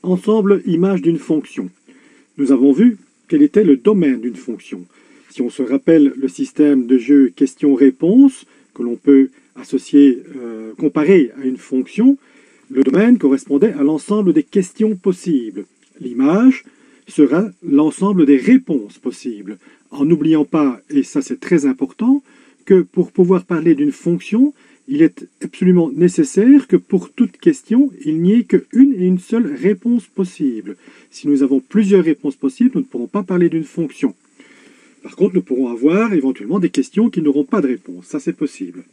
Ensemble image d'une fonction. Nous avons vu quel était le domaine d'une fonction. Si on se rappelle le système de jeu question-réponse que l'on peut associer, comparer à une fonction, le domaine correspondait à l'ensemble des questions possibles. L'image sera l'ensemble des réponses possibles. En n'oubliant pas, et ça c'est très important, que pour pouvoir parler d'une fonction, il est absolument nécessaire que pour toute question, il n'y ait qu'une et une seule réponse possible. Si nous avons plusieurs réponses possibles, nous ne pourrons pas parler d'une fonction. Par contre, nous pourrons avoir éventuellement des questions qui n'auront pas de réponse. Ça, c'est possible.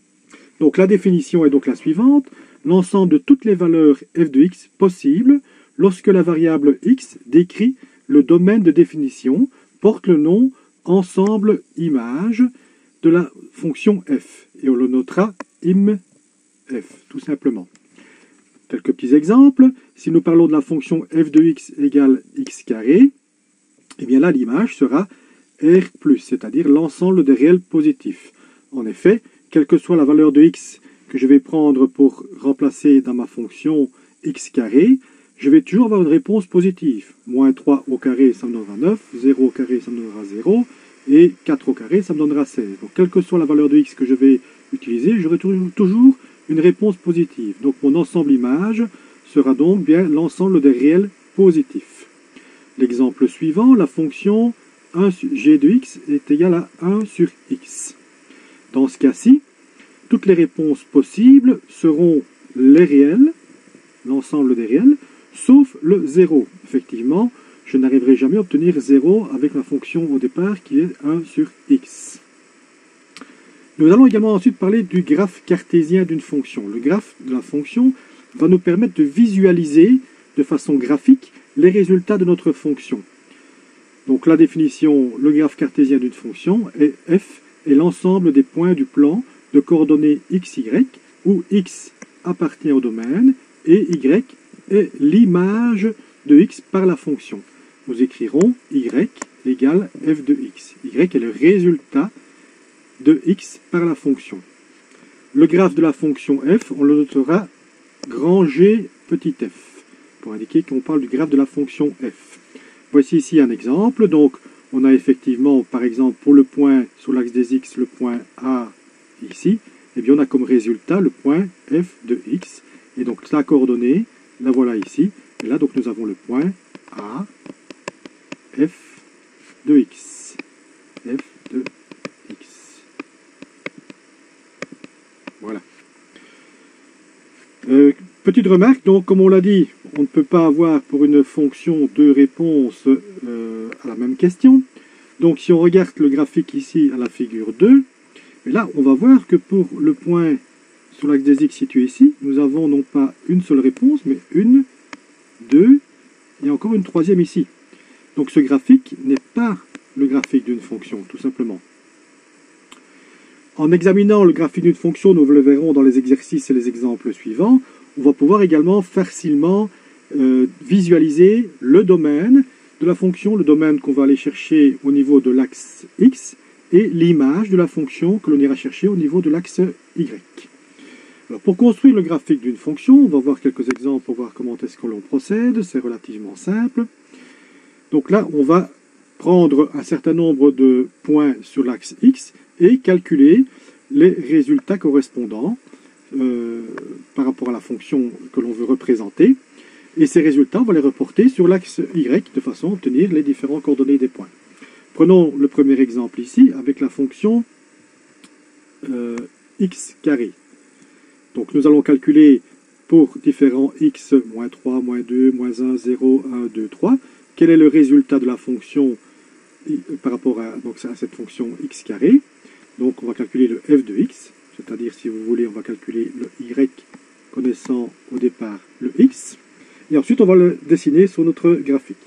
Donc la définition est donc la suivante. L'ensemble de toutes les valeurs f de x possibles lorsque la variable x décrit le domaine de définition porte le nom ensemble image de la fonction f. Et on le notera im f, tout simplement. Quelques petits exemples. Si nous parlons de la fonction f de x égale x carré, eh bien là, l'image sera R+, c'est-à-dire l'ensemble des réels positifs. En effet, quelle que soit la valeur de x que je vais prendre pour remplacer dans ma fonction x carré, je vais toujours avoir une réponse positive. Moins 3 au carré, ça me donnera 9, 0 au carré, ça me donnera 0, et 4 au carré, ça me donnera 16. Donc, quelle que soit la valeur de x que je vais utiliser, j'aurai toujours une réponse positive. Donc, mon ensemble image sera donc bien l'ensemble des réels positifs. L'exemple suivant, la fonction g de x est égal à 1 sur x. Dans ce cas-ci, toutes les réponses possibles seront les réels, l'ensemble des réels, sauf le 0. Effectivement, je n'arriverai jamais à obtenir 0 avec ma fonction au départ qui est 1 sur x. Nous allons également ensuite parler du graphe cartésien d'une fonction. Le graphe de la fonction va nous permettre de visualiser de façon graphique les résultats de notre fonction. Donc la définition, le graphe cartésien d'une fonction est f est l'ensemble des points du plan de coordonnées x, y, où x appartient au domaine et y est l'image de x par la fonction. Nous écrirons y égale f de x. Y est le résultat de x par la fonction. Le graphe de la fonction f, on le notera grand G petit f, pour indiquer qu'on parle du graphe de la fonction f. Voici ici un exemple. Donc, on a effectivement, par exemple, pour le point sur l'axe des x, le point A ici, et bien on a comme résultat le point f de x. Et donc, la coordonnée, la voilà ici. Et là, donc, nous avons le point A, f de x. F de x. Voilà. Petite remarque, donc, comme on l'a dit, on ne peut pas avoir pour une fonction deux réponses à la même question. Donc si on regarde le graphique ici à la figure 2, et là on va voir que pour le point sur l'axe des x situé ici, nous avons non pas une seule réponse, mais une, deux, et encore une troisième ici. Donc ce graphique n'est pas le graphique d'une fonction, tout simplement. En examinant le graphique d'une fonction, nous le verrons dans les exercices et les exemples suivants, on va pouvoir également facilement visualiser le domaine de la fonction, le domaine qu'on va aller chercher au niveau de l'axe x, et l'image de la fonction que l'on ira chercher au niveau de l'axe y. Alors pour construire le graphique d'une fonction, on va voir quelques exemples pour voir comment est-ce que l'on procède, c'est relativement simple. Donc là, on va prendre un certain nombre de points sur l'axe x et calculer les résultats correspondants par rapport à la fonction que l'on veut représenter. Et ces résultats, on va les reporter sur l'axe y de façon à obtenir les différentes coordonnées des points. Prenons le premier exemple ici avec la fonction x carré. Donc nous allons calculer pour différents x, moins 3, moins 2, moins 1, 0, 1, 2, 3, quel est le résultat de la fonction par rapport à, donc, à cette fonction x carré. Donc on va calculer le f de x, c'est-à-dire si vous voulez on va calculer le y connaissant au départ le x. Et ensuite, on va le dessiner sur notre graphique.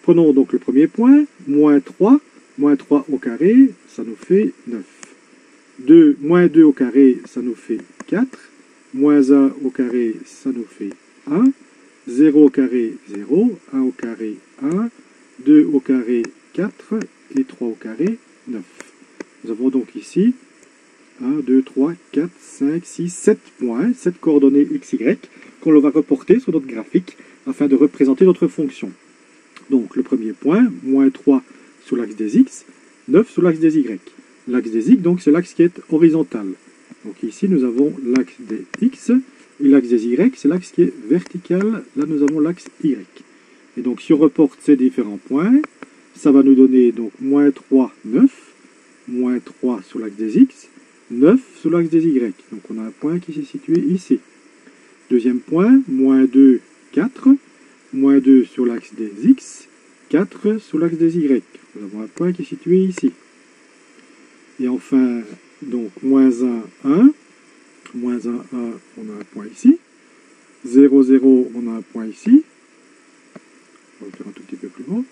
Prenons donc le premier point, moins 3 au carré, ça nous fait 9. Moins 2 au carré, ça nous fait 4. Moins 1 au carré, ça nous fait 1. 0 au carré, 0. 1 au carré, 1. 2 au carré, 4. Et 3 au carré, 9. Nous avons donc ici 1, 2, 3, 4, 5, 6, 7 points, 7 coordonnées x, y, qu'on va reporter sur notre graphique afin de représenter notre fonction. Donc le premier point, moins 3 sur l'axe des x, 9 sur l'axe des y. L'axe des x, donc c'est l'axe qui est horizontal. Donc ici nous avons l'axe des x, et l'axe des y, c'est l'axe qui est vertical. Là nous avons l'axe y. Et donc si on reporte ces différents points, ça va nous donner donc moins 3, 9, moins 3 sur l'axe des x, 9 sur l'axe des y. Donc on a un point qui s'est situé ici. Deuxième point, moins 2, 4, moins 2 sur l'axe des x, 4 sur l'axe des y. Nous avons un point qui est situé ici. Et enfin, donc moins 1, 1, moins 1, 1, on a un point ici. 0, 0, on a un point ici. On va le faire un tout petit peu plus grand.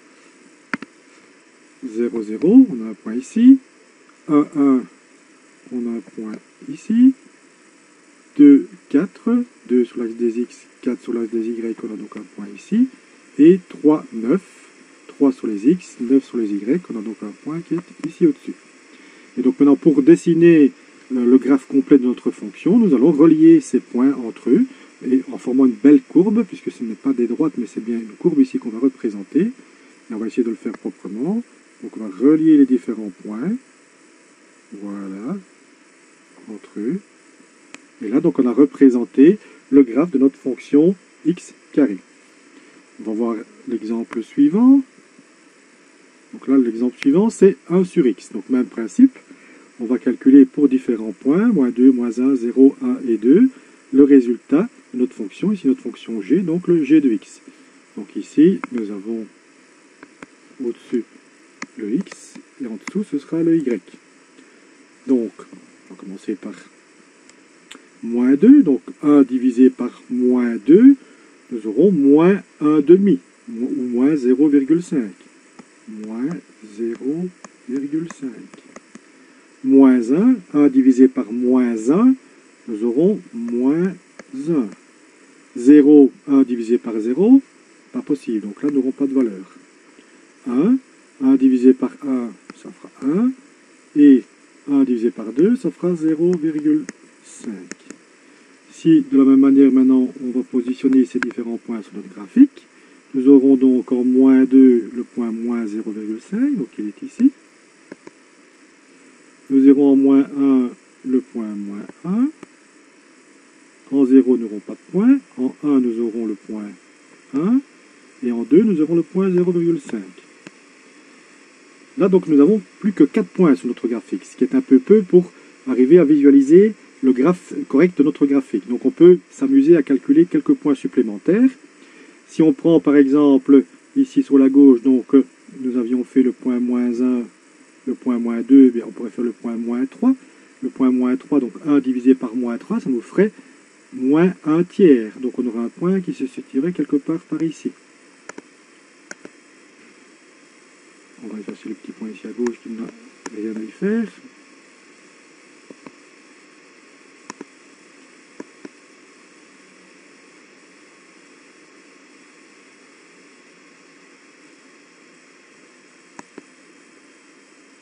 0, 0, on a un point ici. 1, 1, on a un point ici. 2, 4, 2 sur l'axe des x, 4 sur l'axe des y, on a donc un point ici. Et 3, 9, 3 sur les x, 9 sur les y, on a donc un point qui est ici au-dessus. Et donc maintenant, pour dessiner le graphe complet de notre fonction, nous allons relier ces points entre eux, et en formant une belle courbe, puisque ce n'est pas des droites, mais c'est bien une courbe ici qu'on va représenter. Et on va essayer de le faire proprement. Donc on va relier les différents points, voilà, entre eux. Et là, donc, on a représenté le graphe de notre fonction x carré. On va voir l'exemple suivant. Donc là, l'exemple suivant, c'est 1 sur x. Donc, même principe. On va calculer pour différents points, moins 2, moins 1, 0, 1 et 2, le résultat de notre fonction. Ici, notre fonction g, donc le g de x. Donc ici, nous avons au-dessus le x, et en dessous, ce sera le y. Donc, on va commencer par moins 2, donc 1 divisé par moins 2, nous aurons moins 1 demi, ou moins 0,5. Moins 0,5. Moins 1, 1 divisé par moins 1, nous aurons moins 1. 0, 1 divisé par 0, pas possible, donc là nous n'aurons pas de valeur. 1 divisé par 1, ça fera 1, et 1 divisé par 2, ça fera 0,5. Si, de la même manière, maintenant, on va positionner ces différents points sur notre graphique, nous aurons donc en moins 2 le point moins 0,5, donc il est ici. Nous aurons en moins 1 le point moins 1. En 0, nous n'aurons pas de point. En 1, nous aurons le point 1. Et en 2, nous aurons le point 0,5. Là, donc, nous n'avons plus que 4 points sur notre graphique, ce qui est un peu peu pour arriver à visualiser le graphe correct de notre graphique. Donc on peut s'amuser à calculer quelques points supplémentaires. Si on prend par exemple ici sur la gauche, donc nous avions fait le point moins 1, le point moins 2, bien, on pourrait faire le point moins 3. Le point moins 3, donc 1 divisé par moins 3, ça nous ferait moins 1 tiers. Donc on aura un point qui se situerait quelque part par ici. On va effacer le petit point ici à gauche qui n'a rien à y faire.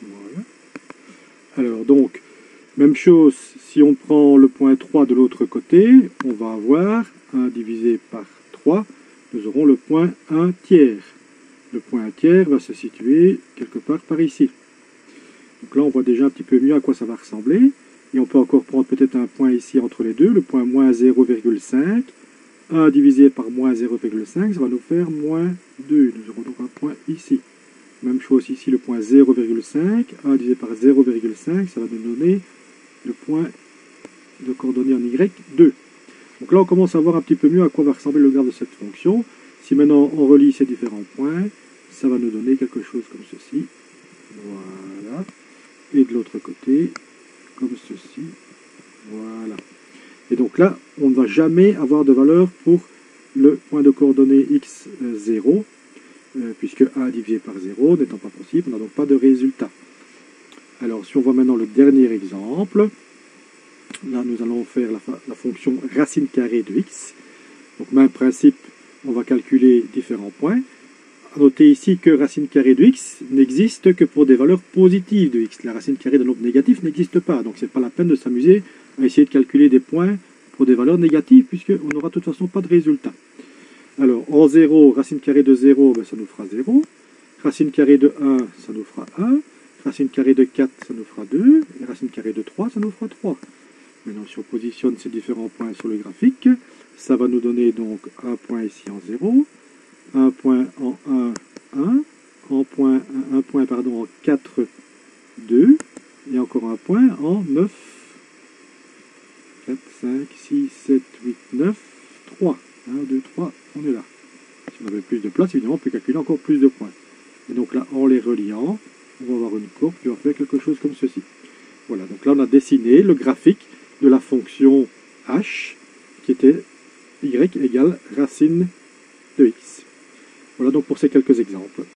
Voilà. Alors donc, même chose, si on prend le point 3 de l'autre côté, on va avoir 1 divisé par 3, nous aurons le point 1 tiers. Le point 1 tiers va se situer quelque part par ici. Donc là, on voit déjà un petit peu mieux à quoi ça va ressembler. Et on peut encore prendre peut-être un point ici entre les deux, le point moins 0,5. 1 divisé par moins 0,5, ça va nous faire moins 2. Nous aurons donc un point ici. Même chose ici, le point 0,5. 1 divisé par 0,5, ça va nous donner le point de coordonnées en y, 2. Donc là, on commence à voir un petit peu mieux à quoi va ressembler le graphe de cette fonction. Si maintenant on relie ces différents points, ça va nous donner quelque chose comme ceci. Voilà. Et de l'autre côté, comme ceci. Voilà. Et donc là, on ne va jamais avoir de valeur pour le point de coordonnées x0, puisque 1 divisé par 0 n'étant pas possible, on n'a donc pas de résultat. Alors, si on voit maintenant le dernier exemple, là, nous allons faire la fonction racine carrée de x. Donc, même principe, on va calculer différents points. Notez ici que racine carrée de x n'existe que pour des valeurs positives de x. La racine carrée d'un nombre négatif n'existe pas, donc ce n'est pas la peine de s'amuser à essayer de calculer des points pour des valeurs négatives, puisqu'on n'aura de toute façon pas de résultat. Alors, en 0, racine carrée de 0, ben, ça nous fera 0. Racine carrée de 1, ça nous fera 1. Racine carrée de 4, ça nous fera 2. Et racine carrée de 3, ça nous fera 3. Maintenant, si on positionne ces différents points sur le graphique, ça va nous donner donc un point ici en 0, un point en 1, 1, un point en 4, 2, et encore un point en 9, 4, 5, 6, 7, 8, 9, 3. 1, 2, 3, on est là. Si on avait plus de place, évidemment, on peut calculer encore plus de points. Et donc là, en les reliant, on va avoir une courbe qui va faire quelque chose comme ceci. Voilà, donc là, on a dessiné le graphique de la fonction h, qui était y égale racine de x. Voilà donc pour ces quelques exemples.